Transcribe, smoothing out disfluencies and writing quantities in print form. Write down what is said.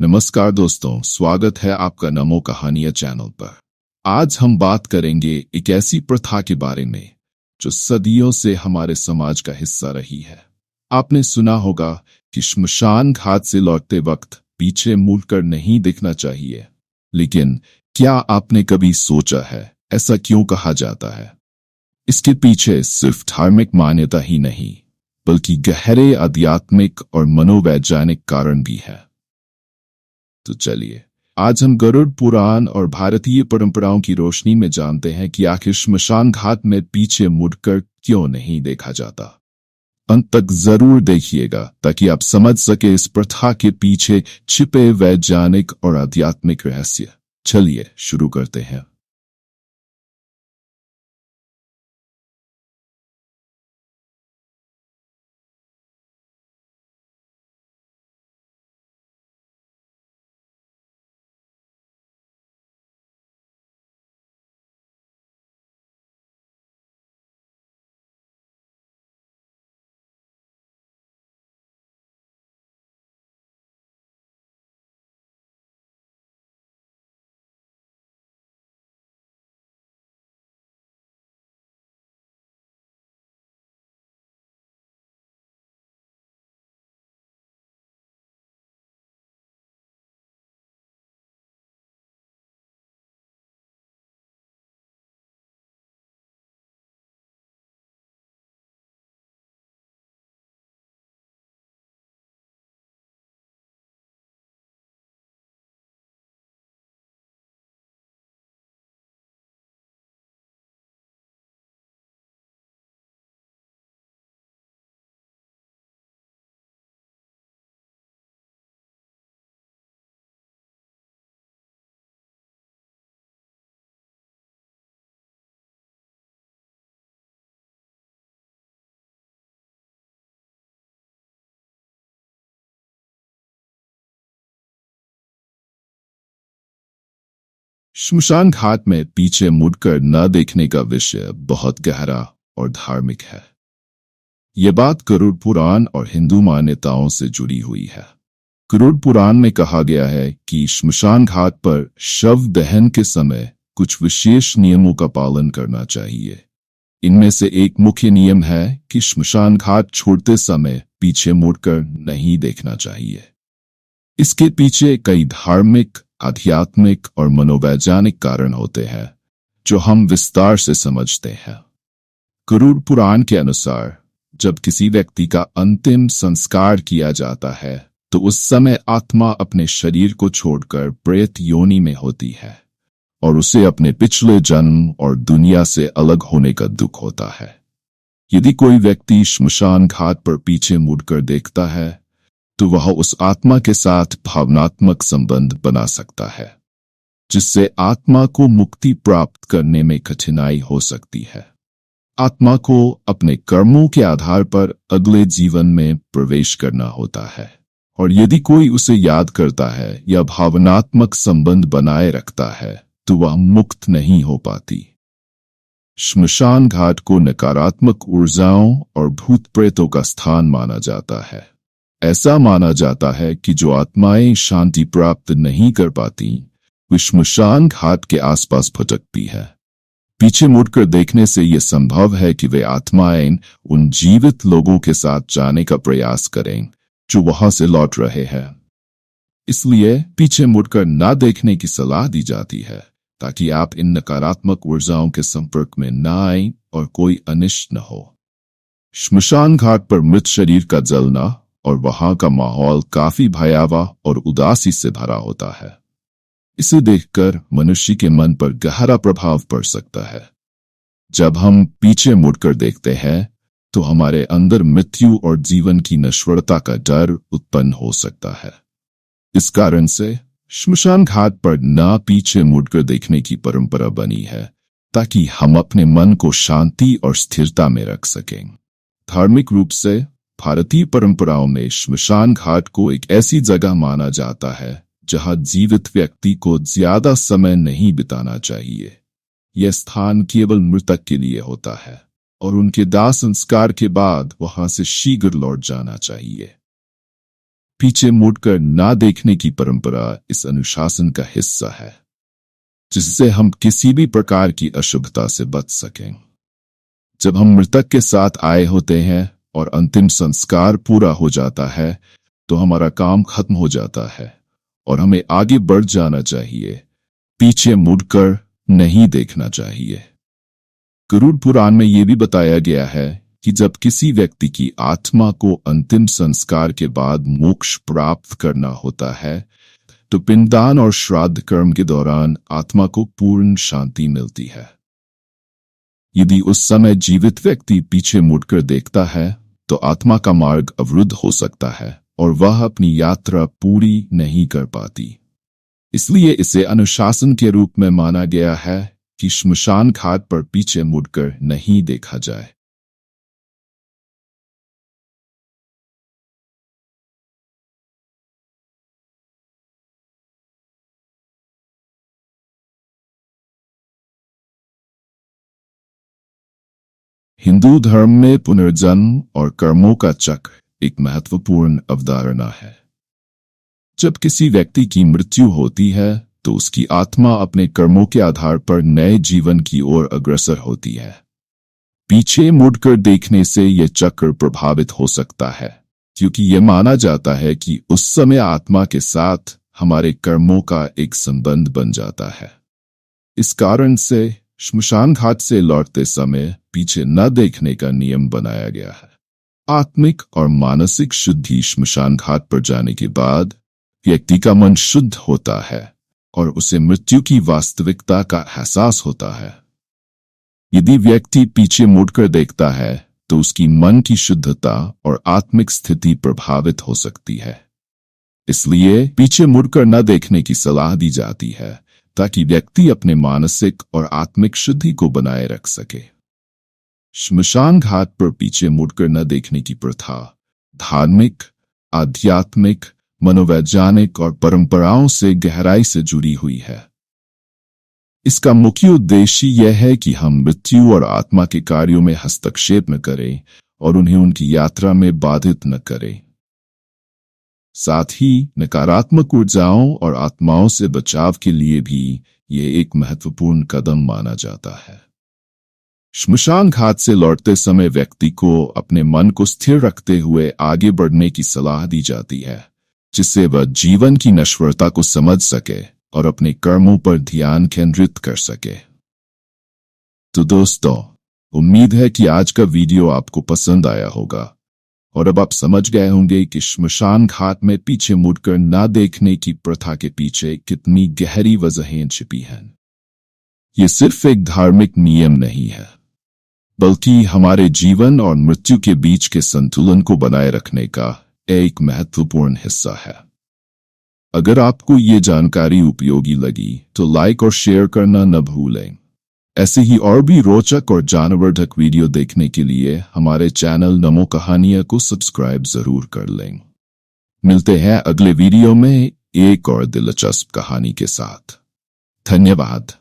नमस्कार दोस्तों, स्वागत है आपका नमो कहानियां चैनल पर। आज हम बात करेंगे एक ऐसी प्रथा के बारे में जो सदियों से हमारे समाज का हिस्सा रही है। आपने सुना होगा कि श्मशान घाट से लौटते वक्त पीछे मुड़कर नहीं देखना चाहिए, लेकिन क्या आपने कभी सोचा है ऐसा क्यों कहा जाता है? इसके पीछे सिर्फ धार्मिक मान्यता ही नहीं, बल्कि गहरे आध्यात्मिक और मनोवैज्ञानिक कारण भी है। तो चलिए, आज हम गरुड़ पुराण और भारतीय परंपराओं की रोशनी में जानते हैं कि आखिर श्मशान घाट में पीछे मुड़कर क्यों नहीं देखा जाता। अंत तक जरूर देखिएगा ताकि आप समझ सके इस प्रथा के पीछे छिपे वैज्ञानिक और आध्यात्मिक रहस्य। चलिए शुरू करते हैं। श्मशान घाट में पीछे मुड़कर न देखने का विषय बहुत गहरा और धार्मिक है। यह बात गरुड़ पुराण और हिंदू मान्यताओं से जुड़ी हुई है। गरुड़ पुराण में कहा गया है कि श्मशान घाट पर शव दहन के समय कुछ विशेष नियमों का पालन करना चाहिए। इनमें से एक मुख्य नियम है कि श्मशान घाट छोड़ते समय पीछे मुड़कर नहीं देखना चाहिए। इसके पीछे कई धार्मिक, आध्यात्मिक और मनोवैज्ञानिक कारण होते हैं जो हम विस्तार से समझते हैं। गरुड़ पुराण के अनुसार जब किसी व्यक्ति का अंतिम संस्कार किया जाता है तो उस समय आत्मा अपने शरीर को छोड़कर प्रेत योनि में होती है और उसे अपने पिछले जन्म और दुनिया से अलग होने का दुख होता है। यदि कोई व्यक्ति श्मशान घाट पर पीछे मुड़कर देखता है तो वह उस आत्मा के साथ भावनात्मक संबंध बना सकता है, जिससे आत्मा को मुक्ति प्राप्त करने में कठिनाई हो सकती है। आत्मा को अपने कर्मों के आधार पर अगले जीवन में प्रवेश करना होता है, और यदि कोई उसे याद करता है या भावनात्मक संबंध बनाए रखता है तो वह मुक्त नहीं हो पाती। श्मशान घाट को नकारात्मक ऊर्जाओं और भूत प्रेतों का स्थान माना जाता है। ऐसा माना जाता है कि जो आत्माएं शांति प्राप्त नहीं कर पाती वे श्मशान घाट के आसपास भटकती है। पीछे मुड़कर देखने से यह संभव है कि वे आत्माएं उन जीवित लोगों के साथ जाने का प्रयास करें जो वहां से लौट रहे हैं। इसलिए पीछे मुड़कर ना देखने की सलाह दी जाती है ताकि आप इन नकारात्मक ऊर्जाओं के संपर्क में न आएं और कोई अनिष्ट न हो। श्मशान घाट पर मृत शरीर का जलना और वहां का माहौल काफी भयावह और उदासी से भरा होता है। इसे देखकर मनुष्य के मन पर गहरा प्रभाव पड़ सकता है। जब हम पीछे मुड़कर देखते हैं तो हमारे अंदर मृत्यु और जीवन की नश्वरता का डर उत्पन्न हो सकता है। इस कारण से श्मशान घाट पर ना पीछे मुड़कर देखने की परंपरा बनी है ताकि हम अपने मन को शांति और स्थिरता में रख सकें। धार्मिक रूप से भारतीय परंपराओं में श्मशान घाट को एक ऐसी जगह माना जाता है जहां जीवित व्यक्ति को ज्यादा समय नहीं बिताना चाहिए। यह स्थान केवल मृतक के लिए होता है और उनके दाह संस्कार के बाद वहां से शीघ्र लौट जाना चाहिए। पीछे मुड़कर ना देखने की परंपरा इस अनुशासन का हिस्सा है, जिससे हम किसी भी प्रकार की अशुभता से बच सकें। जब हम मृतक के साथ आए होते हैं और अंतिम संस्कार पूरा हो जाता है, तो हमारा काम खत्म हो जाता है और हमें आगे बढ़ जाना चाहिए, पीछे मुड़कर नहीं देखना चाहिए। गरुड़ पुराण में यह भी बताया गया है कि जब किसी व्यक्ति की आत्मा को अंतिम संस्कार के बाद मोक्ष प्राप्त करना होता है, तो पिंडदान और श्राद्ध कर्म के दौरान आत्मा को पूर्ण शांति मिलती है। यदि उस समय जीवित व्यक्ति पीछे मुड़कर देखता है, तो आत्मा का मार्ग अवरुद्ध हो सकता है और वह अपनी यात्रा पूरी नहीं कर पाती। इसलिए इसे अनुशासन के रूप में माना गया है कि श्मशान घाट पर पीछे मुड़कर नहीं देखा जाए। हिंदू धर्म में पुनर्जन्म और कर्मों का चक्र एक महत्वपूर्ण अवधारणा है। जब किसी व्यक्ति की मृत्यु होती है, तो उसकी आत्मा अपने कर्मों के आधार पर नए जीवन की ओर अग्रसर होती है। पीछे मुड़कर देखने से यह चक्र प्रभावित हो सकता है, क्योंकि यह माना जाता है कि उस समय आत्मा के साथ हमारे कर्मों का एक संबंध बन जाता है। इस कारण से श्मशान घाट से लौटते समय पीछे न देखने का नियम बनाया गया है। आत्मिक और मानसिक शुद्धि श्मशान घाट पर जाने के बाद व्यक्ति का मन शुद्ध होता है और उसे मृत्यु की वास्तविकता का एहसास होता है। यदि व्यक्ति पीछे मुड़कर देखता है, तो उसकी मन की शुद्धता और आत्मिक स्थिति प्रभावित हो सकती है। इसलिए पीछे मुड़कर न देखने की सलाह दी जाती है, ताकि व्यक्ति अपने मानसिक और आत्मिक शुद्धि को बनाए रख सके। श्मशान घाट पर पीछे मुड़कर न देखने की प्रथा धार्मिक, आध्यात्मिक, मनोवैज्ञानिक और परंपराओं से गहराई से जुड़ी हुई है। इसका मुख्य उद्देश्य यह है कि हम मृत्यु और आत्मा के कार्यों में हस्तक्षेप न करें और उन्हें उनकी यात्रा में बाधित न करें। साथ ही नकारात्मक ऊर्जाओं और आत्माओं से बचाव के लिए भी यह एक महत्वपूर्ण कदम माना जाता है। श्मशान घाट से लौटते समय व्यक्ति को अपने मन को स्थिर रखते हुए आगे बढ़ने की सलाह दी जाती है, जिससे वह जीवन की नश्वरता को समझ सके और अपने कर्मों पर ध्यान केंद्रित कर सके। तो दोस्तों, उम्मीद है कि आज का वीडियो आपको पसंद आया होगा और अब आप समझ गए होंगे कि श्मशान घाट में पीछे मुड़कर ना देखने की प्रथा के पीछे कितनी गहरी वजहें छिपी हैं। ये सिर्फ एक धार्मिक नियम नहीं है, बल्कि हमारे जीवन और मृत्यु के बीच के संतुलन को बनाए रखने का एक महत्वपूर्ण हिस्सा है। अगर आपको ये जानकारी उपयोगी लगी, तो लाइक और शेयर करना न भूलें। ऐसे ही और भी रोचक और ज्ञानवर्धक वीडियो देखने के लिए हमारे चैनल नमो कहानियां को सब्सक्राइब जरूर कर लें। मिलते हैं अगले वीडियो में एक और दिलचस्प कहानी के साथ। धन्यवाद।